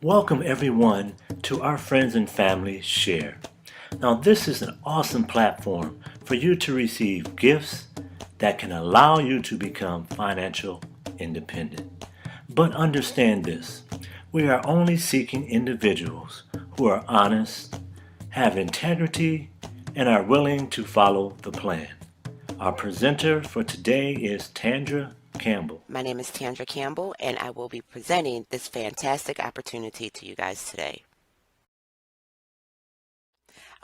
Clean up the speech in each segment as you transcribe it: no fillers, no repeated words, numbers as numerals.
Welcome everyone to our Friends and Family Share. Now this is an awesome platform for you to receive gifts that can allow you to become financial independent. But understand this, we are only seeking individuals who are honest, have integrity, and are willing to follow the plan. Our presenter for today is Tandra Campbell. My name is Tandra Campbell, and I will be presenting this fantastic opportunity to you guys today.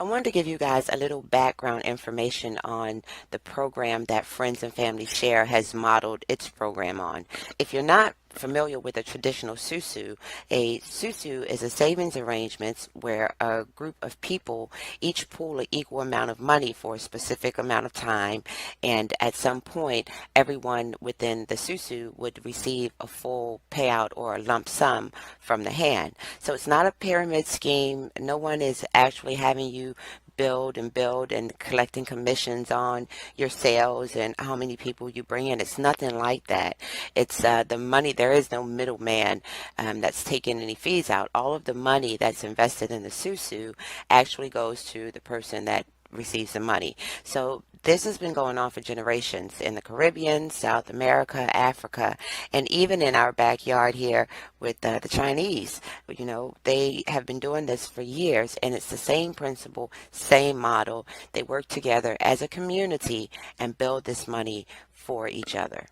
I wanted to give you guys a little background information on the program that Friends and Family Share has modeled its program on. If you're not familiar with a traditional SUSU, a SUSU is a savings arrangement where a group of people each pool an equal amount of money for a specific amount of time, and at some point everyone within the SUSU would receive a full payout or a lump sum from the hand. So it's not a pyramid scheme. No one is actually having you build and collecting commissions on your sales and how many people you bring in. It's nothing like that. It's the money. There is no middleman that's taking any fees out. All of the money that's invested in the SUSU actually goes to the person that receives the money. So this has been going on for generations in the Caribbean, South America, Africa, and even in our backyard here with the Chinese. You know, they have been doing this for years, and it's the same principle, same model. They work together as a community and build this money for each other.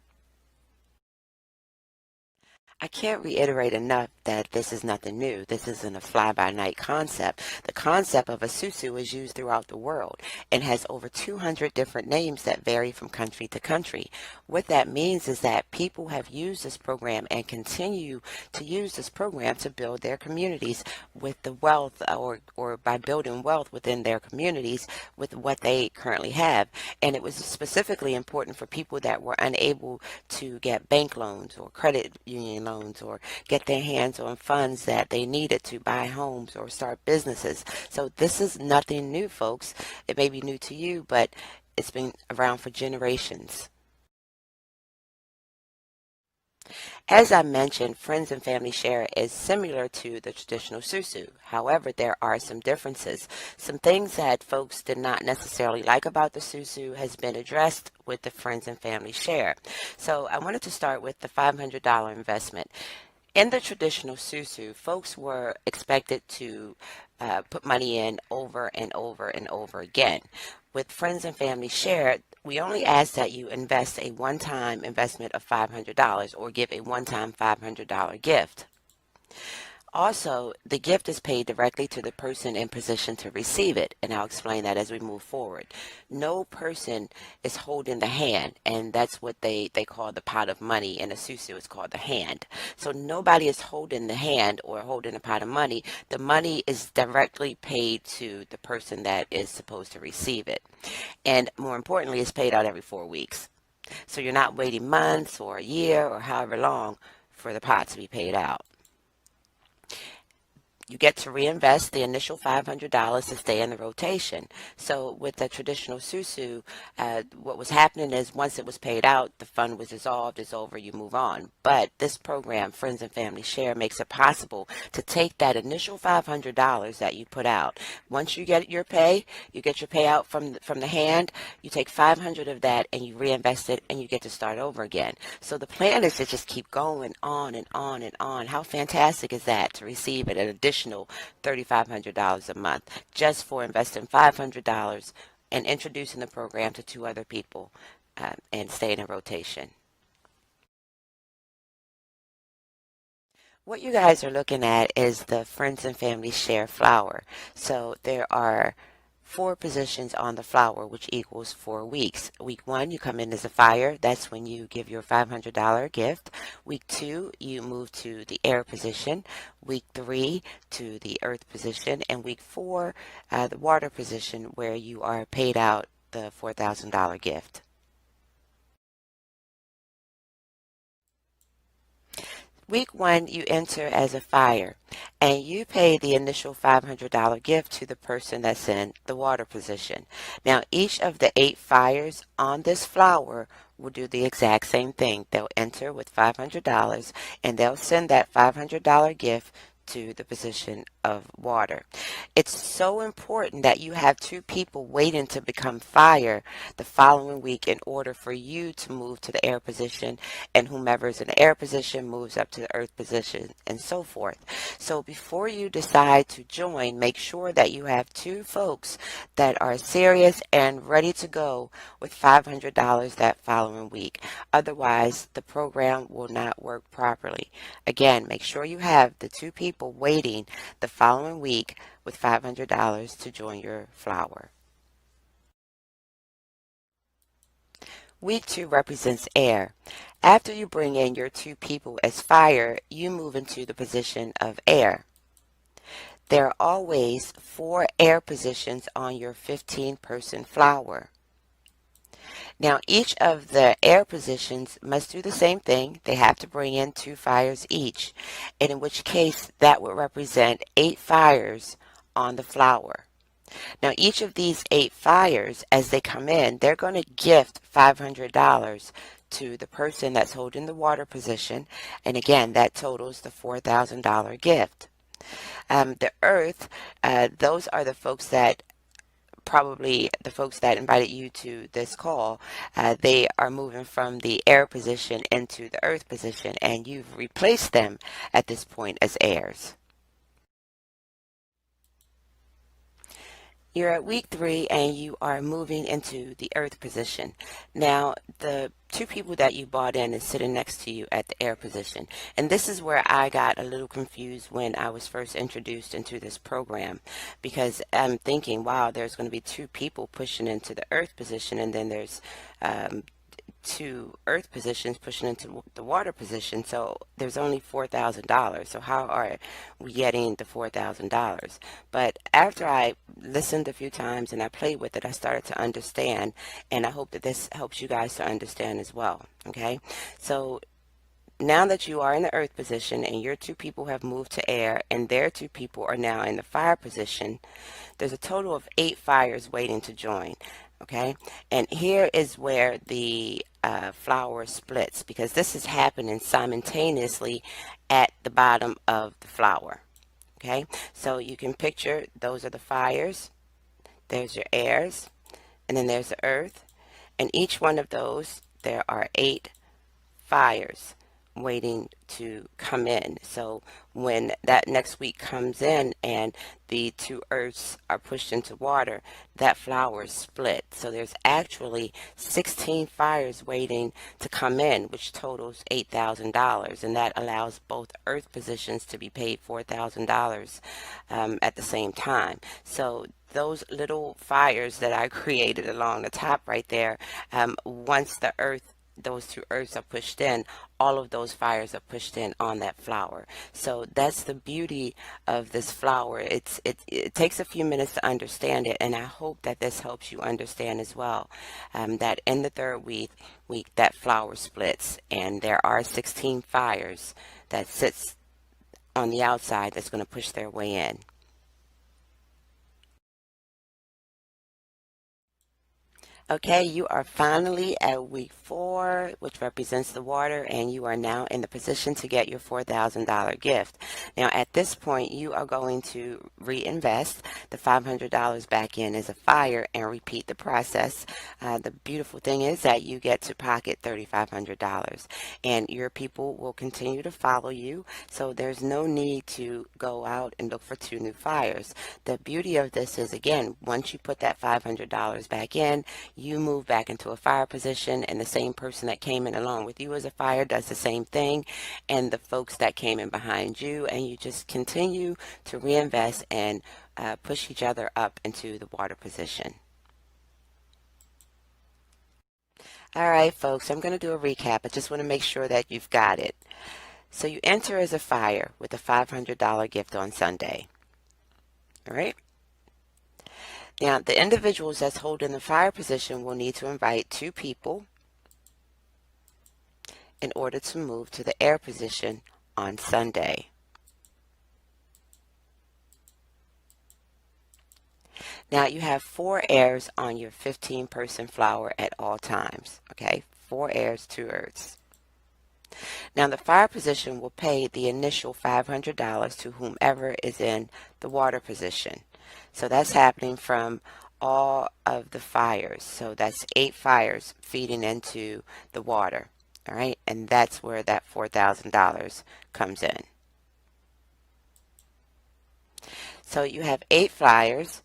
I can't reiterate enough that this is nothing new. This isn't a fly-by-night concept. The concept of a susu is used throughout the world and has over 200 different names that vary from country to country. What that means is that people have used this program and continue to use this program to build their communities with the wealth or by building wealth within their communities with what they currently have. And it was specifically important for people that were unable to get bank loans or credit union loans or get their hands on funds that they needed to buy homes or start businesses. So this is nothing new, folks. It may be new to you, but it's been around for generations. As I mentioned, Friends and Family Share is similar to the traditional SUSU. However, there are some differences. Some things that folks did not necessarily like about the SUSU has been addressed with the Friends and Family Share. So I wanted to start with the $500 investment. In the traditional SUSU, folks were expected to put money in over and over and over again. With Friends and Family Share, we only ask that you invest a one-time investment of $500 or give a one-time $500 gift. Also, the gift is paid directly to the person in position to receive it, and I'll explain that as we move forward. No person is holding the hand, and that's what they call the pot of money. In a susu, it's called the hand. So nobody is holding the hand or holding a pot of money. The money is directly paid to the person that is supposed to receive it. And more importantly, it's paid out every 4 weeks. So you're not waiting months or a year or however long for the pot to be paid out. You get to reinvest the initial $500 to stay in the rotation. So with the traditional SUSU, what was happening is once it was paid out, the fund was dissolved, it's over, you move on. But this program, Friends and Family Share, makes it possible to take that initial $500 that you put out. Once you get your pay, you get your payout from the hand, you take 500 of that and you reinvest it and you get to start over again. So the plan is to just keep going on and on and on. How fantastic is that to receive an additional $3,500 a month just for investing $500 and introducing the program to two other people and staying in rotation. What you guys are looking at is the Friends and Family Share flower. So there are 4 positions on the flower, which equals 4 weeks. Week 1, you come in as a fire. That's when you give your $500 gift. Week 2, you move to the air position. Week 3, to the earth position. And week 4, the water position, where you are paid out the $4,000 gift. Week 1, you enter as a fire, and you pay the initial $500 gift to the person that's in the water position. Now, each of the 8 fires on this flower will do the exact same thing. They'll enter with $500, and they'll send that $500 gift to the position of water. It's so important that you have two people waiting to become fire the following week in order for you to move to the air position, and whomever's in the air position moves up to the earth position, and so forth. So before you decide to join, make sure that you have two folks that are serious and ready to go with $500 that following week. Otherwise, the program will not work properly. Again, make sure you have the two people waiting the following week with $500 to join your flower. Week 2 represents air. After you bring in your two people as fire, you move into the position of air. There are always 4 air positions on your 15-person flower. Now, each of the air positions must do the same thing. They have to bring in 2 fires each, and in which case that would represent 8 fires on the flower. Now, each of these 8 fires, as they come in, they're going to gift $500 to the person that's holding the water position, and again, that totals the $4,000 gift. The earth, those are the folks that probably the folks that invited you to this call. They are moving from the air position into the earth position, and you've replaced them at this point as heirs. You're at week 3 and you are moving into the earth position. Now, the two people that you brought in is sitting next to you at the air position. And this is where I got a little confused when I was first introduced into this program, because I'm thinking, wow, there's going to be 2 people pushing into the earth position, and then there's 2 earth positions pushing into the water position, so there's only $4,000. So how are we getting the $4,000? But after I listened a few times and I played with it, I started to understand, and I hope that this helps you guys to understand as well. Okay, so now that you are in the earth position and your 2 people have moved to air and their 2 people are now in the fire position, there's a total of 8 fires waiting to join. Okay, and here is where the flower splits, because this is happening simultaneously at the bottom of the flower. Okay, so you can picture those are the fires, there's your airs, and then there's the earth, and each one of those there are 8 fires waiting to come in. So when that next week comes in and the 2 earths are pushed into water, that flower is split. So there's actually 16 fires waiting to come in, which totals $8,000, and that allows both earth positions to be paid $4,000 at the same time. So those little fires that I created along the top right there, once those 2 earths are pushed in, all of those fires are pushed in on that flower. So that's the beauty of this flower. It takes a few minutes to understand it, and I hope that this helps you understand as well, that in the 3rd week that flower splits, and there are 16 fires that sits on the outside that's going to push their way in. Okay, you are finally at week 4, which represents the water, and you are now in the position to get your $4,000 gift. Now, at this point, you are going to reinvest the $500 back in as a fire and repeat the process. The beautiful thing is that you get to pocket $3,500, and your people will continue to follow you, so there's no need to go out and look for 2 new fires. The beauty of this is, again, once you put that $500 back in, you move back into a fire position, and the same person that came in along with you as a fire does the same thing, and the folks that came in behind you, and you just continue to reinvest and push each other up into the water position. All right, folks, I'm going to do a recap. I just want to make sure that you've got it. So you enter as a fire with a $500 gift on Sunday. All right. Now, the individuals that's holding the fire position will need to invite 2 people in order to move to the air position on Sunday. Now, you have 4 airs on your 15-person flower at all times. Okay, 4 airs, 2 earths. Now the fire position will pay the initial $500 to whomever is in the water position. So that's happening from all of the fires. So that's 8 fires feeding into the water. All right, and that's where that $4,000 comes in. So you have 8 fires.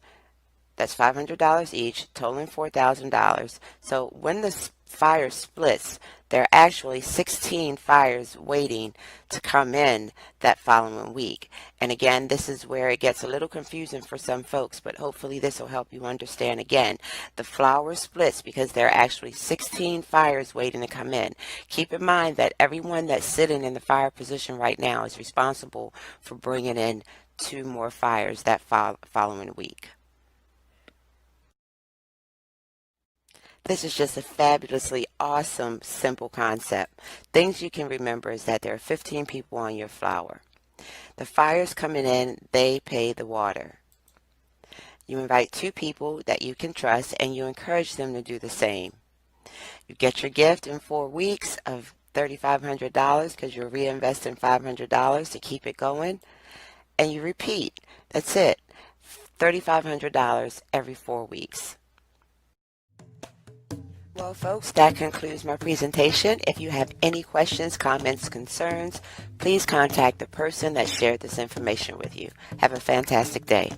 That's $500 each, totaling $4,000. So when the fire splits, there are actually 16 fires waiting to come in that following week. And again, this is where it gets a little confusing for some folks, but hopefully this will help you understand. Again, the flower splits because there are actually 16 fires waiting to come in. Keep in mind that everyone that's sitting in the fire position right now is responsible for bringing in 2 more fires that following week. This is just a fabulously awesome, simple concept. Things you can remember is that there are 15 people on your flower. The fires coming in, they pay the water. You invite 2 people that you can trust and you encourage them to do the same. You get your gift in 4 weeks of $3,500 because you're reinvesting $500 to keep it going. And you repeat. That's it. $3,500 every 4 weeks. Well, folks, that concludes my presentation. If you have any questions, comments, concerns, please contact the person that shared this information with you. Have a fantastic day.